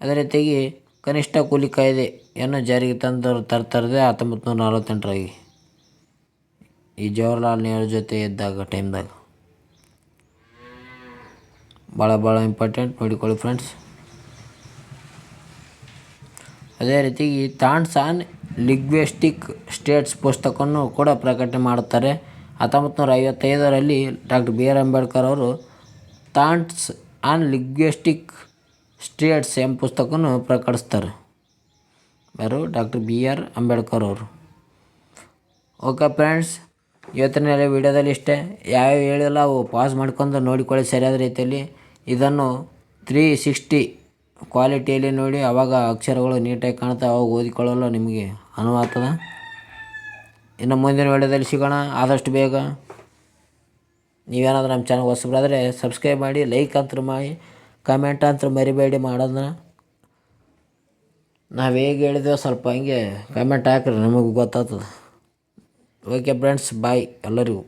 ಅದೇ ರೀತಿಯಾಗಿ ಕನಿಷ್ಠ ಕೂಲಿ ಕಾಯ್ದೆಯನ್ನು ಜಾರಿಗೆ ತರ್ತಾರೆ 1948ರಲ್ಲಿ ಈ ಜವಾಹರ್ಲಾಲ್ ನೆಹರು ಜೊತೆ ಇದ್ದಾಗ ಟೈಮ್ದಾಗ. ಭಾಳ ಇಂಪಾರ್ಟೆಂಟ್ ನೋಡಿಕೊಳ್ಳಿ ಫ್ರೆಂಡ್ಸ್. ಅದೇ ರೀತಿಯಾಗಿ ಥಾಟ್ಸ್ ಆನ್ ಲಿಂಗ್ವಿಸ್ಟಿಕ್ ಸ್ಟೇಟ್ಸ್ ಪುಸ್ತಕವನ್ನು ಕೂಡ ಪ್ರಕಟಣೆ ಮಾಡುತ್ತಾರೆ. 1955ರಲ್ಲಿ ಡಾಕ್ಟರ್ BR ಅಂಬೇಡ್ಕರ್ ಅವರು ಥಾಟ್ಸ್ ಆನ್ ಲಿಂಗ್ವಿಸ್ಟಿಕ್ ಸ್ಟೇಟ್ಸ್ ಎಂಬ ಪುಸ್ತಕವನ್ನು ಪ್ರಕಟಿಸ್ತಾರೆ. ಯಾರು? ಡಾಕ್ಟರ್ BR ಅಂಬೇಡ್ಕರ್ ಅವರು. ಓಕೆ ಫ್ರೆಂಡ್ಸ್, ಇವತ್ತಿನ ವಿಡಿಯೋದಲ್ಲಿ ಇಷ್ಟೇ. ಯಾವ ಹೇಳಿಲ್ಲ ಅವು ಪಾಸ್ ಮಾಡ್ಕೊಂಡು ನೋಡಿಕೊಳ್ಳಿ ಸರಿಯಾದ ರೀತಿಯಲ್ಲಿ. ಇದನ್ನು 360 ಕ್ವಾಲಿಟಿಯಲ್ಲಿ ನೋಡಿ, ಆವಾಗ ಅಕ್ಷರಗಳು ನೀಟಾಗಿ ಕಾಣುತ್ತೆ. ಅವಾಗ ಓದಿಕೊಳ್ಳಲು ನಿಮಗೆ ಅನುವು ಆಗ್ತದೆ. ಇನ್ನು ಮುಂದಿನ ವಿಡಿಯೋದಲ್ಲಿ ಸಿಗೋಣ ಆದಷ್ಟು ಬೇಗ. ನೀವೇನಾದರೂ ನಮ್ಮ ಚಾನಲ್ ಹೊಸಬರಾದರೆ ಸಬ್ಸ್ಕ್ರೈಬ್ ಮಾಡಿ, ಲೈಕ್ ಅಂತ ಮಾಡಿ, ಕಮೆಂಟ್ ಅಂತ ಮರಿಬೇಡಿ ಮಾಡೋದನ್ನ. ನಾವು ಹೇಗೆ ಹೇಳಿದೆವು ಸ್ವಲ್ಪ ಹಿಂಗೆ ಕಮೆಂಟ್ ಹಾಕ್ರಿ, ನಮಗೆ ಗೊತ್ತಾಗ್ತದೆ. ಓಕೆ ಫ್ರೆಂಡ್ಸ್, ಬಾಯ್ ಎಲ್ಲರಿಗೂ.